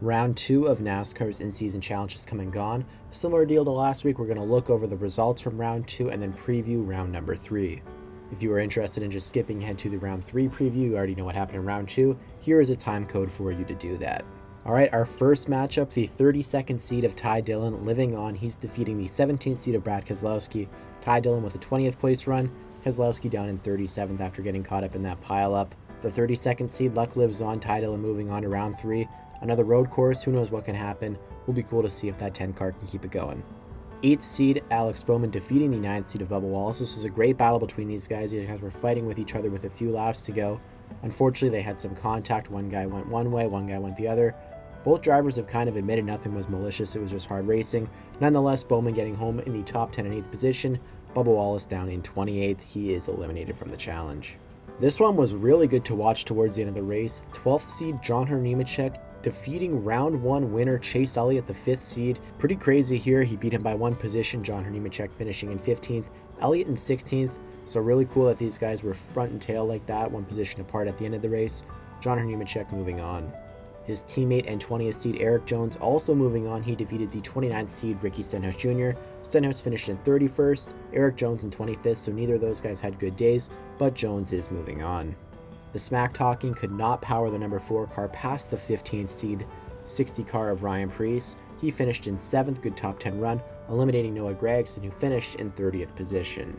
Round 2 of NASCAR's in-season challenge has come and gone. Similar deal to last week, we're going to look over the results from round 2 and then preview round number 3. If you are interested in just skipping ahead to the round 3 preview, you already know what happened in round 2, here is a time code for you to do that. Alright, our first matchup, the 32nd seed of Ty Dillon living on. He's defeating the 17th seed of Brad Keselowski. Ty Dillon with a 20th place run, Keselowski down in 37th after getting caught up in that pileup. The 32nd seed, luck lives on, Ty Dillon moving on to round 3. Another road course, who knows what can happen. Will be cool to see if that 10 car can keep it going. 8th seed, Alex Bowman defeating the 9th seed of Bubba Wallace. This was a great battle between these guys. These guys were fighting with each other with a few laps to go. Unfortunately, they had some contact. One guy went one way, one guy went the other. Both drivers have kind of admitted nothing was malicious, it was just hard racing. Nonetheless, Bowman getting home in the top 10 and 8th position. Bubba Wallace down in 28th. He is eliminated from the challenge. This one was really good to watch towards the end of the race. 12th seed, John Hernichek defeating round 1 winner Chase Elliott, the 5th seed. Pretty crazy here. He beat him by 1 position. John Hernichek finishing in 15th, Elliott in 16th. So really cool that these guys were front and tail like that, 1 position apart at the end of the race. John Hernichek moving on. His teammate and 20th seed Erik Jones also moving on. He defeated the 29th seed Ricky Stenhouse Jr. Stenhouse finished in 31st, Erik Jones in 25th, so neither of those guys had good days, but Jones is moving on. The smack talking could not power the number 4 car past the 15th seed 60 car of Ryan Preece. He finished in 7th, good top 10 run, eliminating Noah Gragson, who finished in 30th position.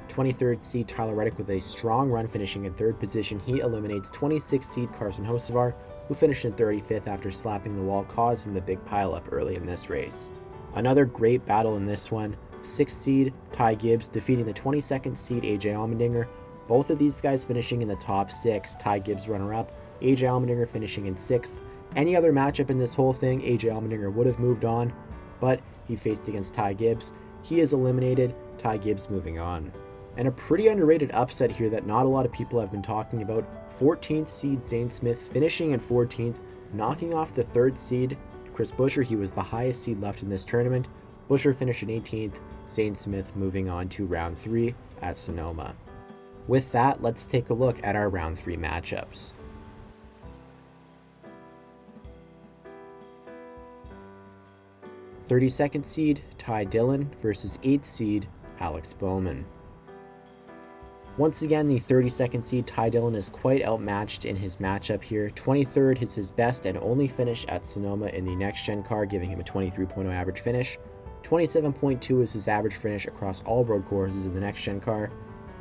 23rd seed Tyler Reddick with a strong run finishing in 3rd position. He eliminates 26th seed Carson Hocevar, who finished in 35th after slapping the wall, causing the big pileup early in this race. Another great battle in this one. 6th seed Ty Gibbs defeating the 22nd seed AJ Allmendinger. Both of these guys finishing in the top 6. Ty Gibbs runner-up, AJ Allmendinger finishing in 6th. Any other matchup in this whole thing, AJ Allmendinger would have moved on, but he faced against Ty Gibbs. He is eliminated, Ty Gibbs moving on. And a pretty underrated upset here that not a lot of people have been talking about. 14th seed Zayn Smith finishing in 14th, knocking off the 3rd seed Chris Buescher. He was the highest seed left in this tournament. Buescher finished in 18th, Zayn Smith moving on to round 3 at Sonoma. With that, let's take a look at our round 3 matchups. (32nd seed Ty Dillon versus 8th seed Alex Bowman. Once again, the 32nd seed Ty Dillon is quite outmatched in his matchup here. 23rd is his best and only finish at Sonoma in the next-gen car, giving him a 23.0 average finish. 27.2 is his average finish across all road courses in the next-gen car.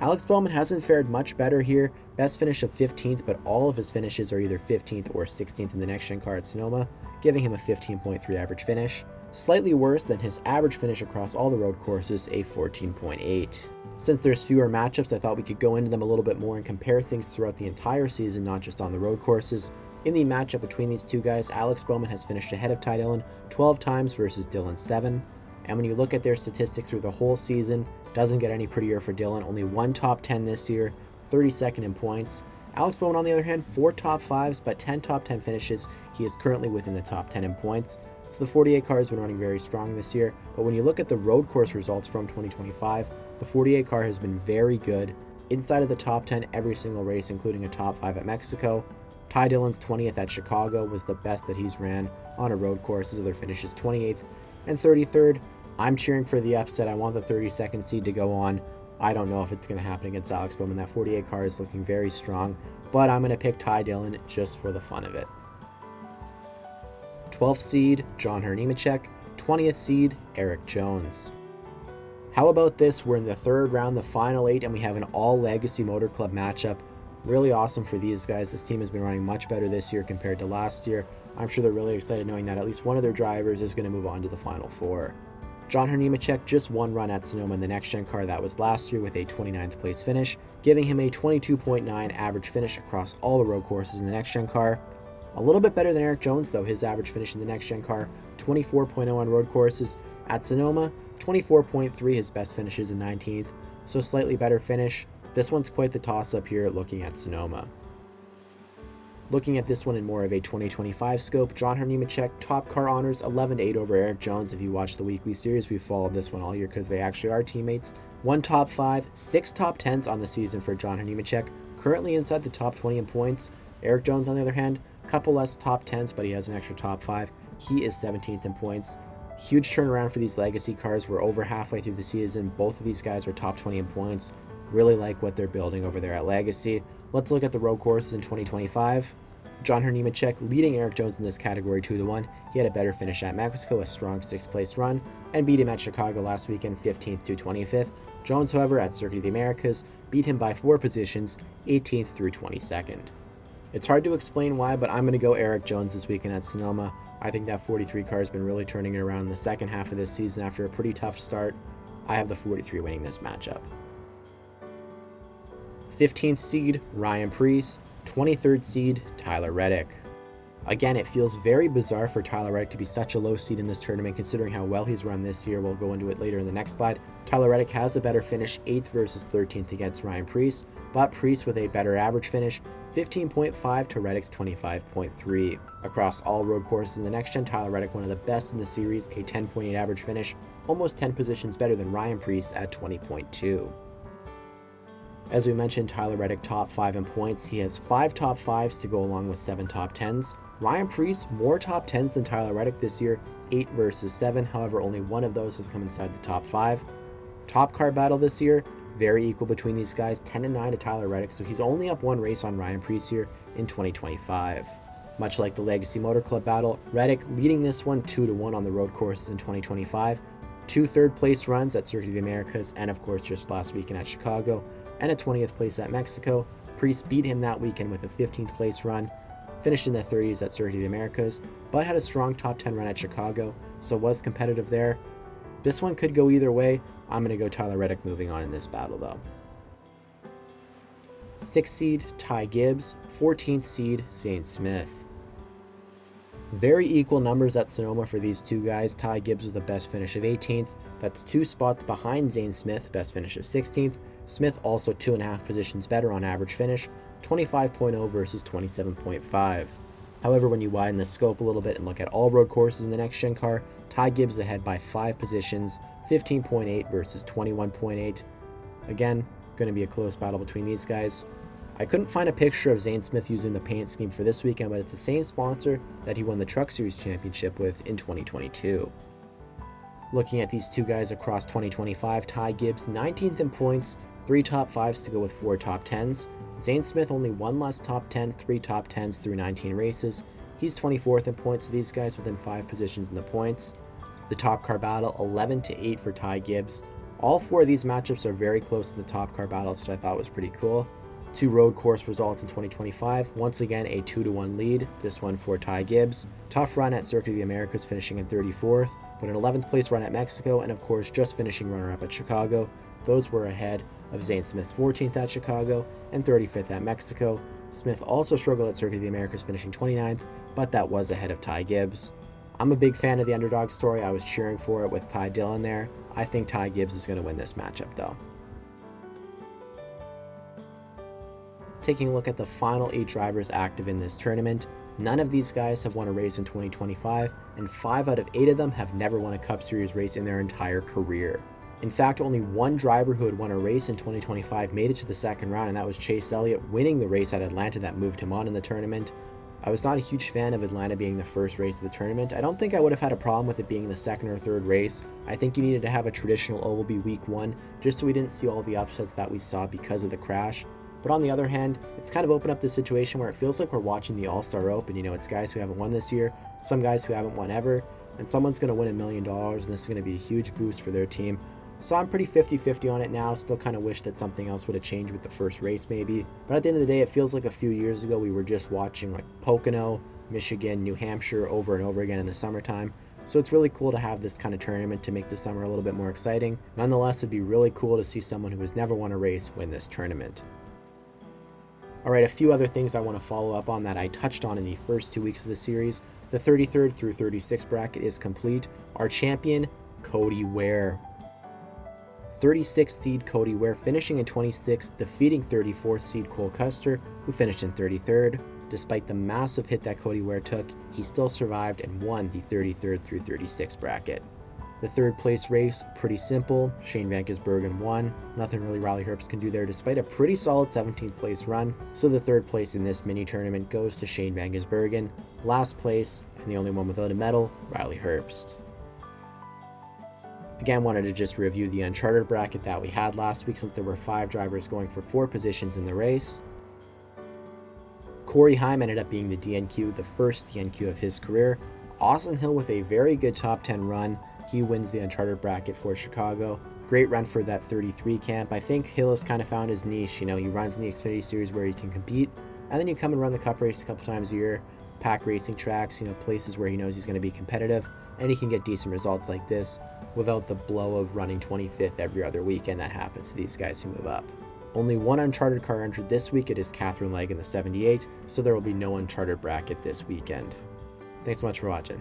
Alex Bowman hasn't fared much better here. Best finish of 15th, but all of his finishes are either 15th or 16th in the next-gen car at Sonoma, giving him a 15.3 average finish. Slightly worse than his average finish across all the road courses, a 14.8. Since there's fewer matchups, I thought we could go into them a little bit more and compare things throughout the entire season, not just on the road courses. In the matchup between these two guys, Alex Bowman has finished ahead of Ty Dillon 12 times versus Dillon 7. And when you look at their statistics through the whole season, doesn't get any prettier for Dillon. Only 1 top 10 this year, 32nd in points. Alex Bowman, on the other hand, 4 top 5s, but 10 top 10 finishes. He is currently within the top 10 in points. So the 48 car has been running very strong this year. But when you look at the road course results from 2025, the 48 car has been very good. Inside of the top 10 every single race, including a top 5 at Mexico. Ty Dillon's 20th at Chicago was the best that he's ran on a road course. His other finishes 28th and 33rd. I'm cheering for the upset. I want the 32nd seed to go on. I don't know if it's going to happen against Alex Bowman. That 48 car is looking very strong, but I'm going to pick Ty Dillon just for the fun of it. 12th seed John Hernichek, 20th seed Erik Jones. How about this? We're in the 3rd round, the final 8, and we have an all-Legacy Motor Club matchup. Really awesome for these guys. This team has been running much better this year compared to last year. I'm sure they're really excited knowing that at least one of their drivers is going to move on to the Final 4. John Hernichek just 1 run at Sonoma in the next-gen car. That was last year with a 29th place finish, giving him a 22.9 average finish across all the road courses in the next-gen car. A little bit better than Erik Jones, though. His average finish in the next-gen car, 24.0 on road courses. At Sonoma, 24.3, his best finishes in 19th, so slightly better finish. This one's quite the toss-up here looking at Sonoma. Looking at this one in more of a 2025 scope, John Hernichek top car honors 11-8 over Erik Jones. If you watch the weekly series, we've followed this one all year because they actually are teammates. 1 top 5, 6 top 10s on the season for John Hernichek, currently inside the top 20 in points. Erik Jones, on the other hand, Couple less top 10s, but he has an extra top 5. He is 17th in points. Huge turnaround for these legacy cars. We're over halfway through the season. Both of these guys are top 20 in points. Really like what they're building over there at Legacy. Let's look at the road courses in 2025. John Hernichek leading Eric Jones in this category 2-1. He had a better finish at Mexico, a strong 6th place run, and beat him at Chicago last weekend 15th to 25th. Jones, however, at Circuit of the Americas, beat him by 4 positions, 18th through 22nd. It's hard to explain why, but I'm going to go Eric Jones this weekend at Sonoma. I think that 43 car has been really turning it around in the second half of this season after a pretty tough start. I have the 43 winning this matchup. 15th seed, Ryan Preece. 23rd seed, Tyler Reddick. Again, it feels very bizarre for Tyler Reddick to be such a low seed in this tournament considering how well he's run this year. We'll go into it later in the next slide. Tyler Reddick has a better finish, 8th versus 13th against Ryan Preece, but Preece with a better average finish, 15.5 to Reddick's 25.3. Across all road courses in the next gen, Tyler Reddick one of the best in the series, a 10.8 average finish, almost 10 positions better than Ryan Preece at 20.2. As we mentioned, Tyler Reddick top 5 in points. He has 5 top 5s to go along with 7 top 10s. Ryan Preece, more top 10s than Tyler Reddick this year, 8 versus 7. However, only one of those has come inside the top 5. Top car battle this year, very equal between these guys, 10-9 to Tyler Reddick, so he's only up 1 race on Ryan Preece here in 2025. Much like the Legacy Motor Club battle, Reddick leading this one 2-1 on the road courses in 2025. 2 third-place runs at Circuit of the Americas, and of course just last weekend at Chicago, and a 20th place at Mexico. Preece beat him that weekend with a 15th place run, finished in the 30s at Circuit of the Americas, but had a strong top 10 run at Chicago, so was competitive there. This one could go either way. I'm going to go Tyler Reddick moving on in this battle though. 6th seed, Ty Gibbs. 14th seed, Zayn Smith. Very equal numbers at Sonoma for these two guys. Ty Gibbs with the best finish of 18th. That's 2 spots behind Zayn Smith, best finish of 16th. Smith also 2.5 positions better on average finish, 25.0 versus 27.5. However, when you widen the scope a little bit and look at all road courses in the next gen car, Ty Gibbs ahead by 5 positions, 15.8 versus 21.8. Again, going to be a close battle between these guys. I couldn't find a picture of Zayn Smith using the paint scheme for this weekend, but it's the same sponsor that he won the Truck Series Championship with in 2022. Looking at these two guys across 2025, Ty Gibbs 19th in points, 3 top 5s to go with 4 top 10s. Zayn Smith only 1 less top 10, 3 top 10s through 19 races. He's 24th in points, so these guys within 5 positions in the points. The top car battle, 11-8 for Ty Gibbs. All 4 of these matchups are very close to the top car battles, which I thought was pretty cool. 2 road course results in 2025. Once again, a 2-1 lead, this one for Ty Gibbs. Tough run at Circuit of the Americas, finishing in 34th, but an 11th place run at Mexico, and of course just finishing runner-up at Chicago. Those were ahead of Zayn Smith's 14th at Chicago and 35th at Mexico. Smith also struggled at Circuit of the Americas, finishing 29th, but that was ahead of Ty Gibbs. I'm a big fan of the underdog story. I was cheering for it with Ty Dillon there. I think Ty Gibbs is going to win this matchup though. Taking a look at the final 8 drivers active in this tournament, none of these guys have won a race in 2025, and 5 out of 8 of them have never won a Cup Series race in their entire career. In fact, only one driver who had won a race in 2025 made it to the second round, and that was Chase Elliott winning the race at Atlanta that moved him on in the tournament. I was not a huge fan of Atlanta being the first race of the tournament. I don't think I would have had a problem with it being the second or third race. I think you needed to have a traditional Oval B week 1 just so we didn't see all the upsets that we saw because of the crash. But on the other hand, it's kind of opened up the situation where it feels like we're watching the All-Star Open. You know, it's guys who haven't won this year, some guys who haven't won ever, and someone's going to win $1 million, and this is going to be a huge boost for their team. So I'm pretty 50-50 on it now. Still kind of wish that something else would have changed with the first race maybe. But at the end of the day, it feels like a few years ago we were just watching like Pocono, Michigan, New Hampshire over and over again in the summertime. So it's really cool to have this kind of tournament to make the summer a little bit more exciting. Nonetheless, it'd be really cool to see someone who has never won a race win this tournament. Alright, a few other things I want to follow up on that I touched on in the first 2 weeks of the series. The 33rd through 36th bracket is complete. Our champion, Cody Ware. 36th seed Cody Ware finishing in 26th, defeating 34th seed Cole Custer, who finished in 33rd. Despite the massive hit that Cody Ware took, he still survived and won the 33rd through 36th bracket. The third place race, pretty simple. Shane Van Gisbergen won. Nothing really Riley Herbst can do there despite a pretty solid 17th place run. So the third place in this mini tournament goes to Shane Van Gisbergen. Last place, and the only one without a medal, Riley Herbst. Again, wanted to just review the Uncharted bracket that we had last week since there were 5 drivers going for 4 positions in the race. Corey Heim ended up being the DNQ, the first DNQ of his career. Austin Hill with a very good top 10 run. He wins the Uncharted bracket for Chicago. Great run for that 33 camp. I think Hill has kind of found his niche. You know, he runs in the Xfinity Series where he can compete, and then you come and run the Cup race a couple times a year, pack racing tracks, you know, places where he knows he's going to be competitive, and he can get decent results like this without the blow of running 25th every other weekend that happens to these guys who move up. Only one Uncharted car entered this week. It is Catherine Legg in the 78, so there will be no Uncharted bracket this weekend. Thanks so much for watching.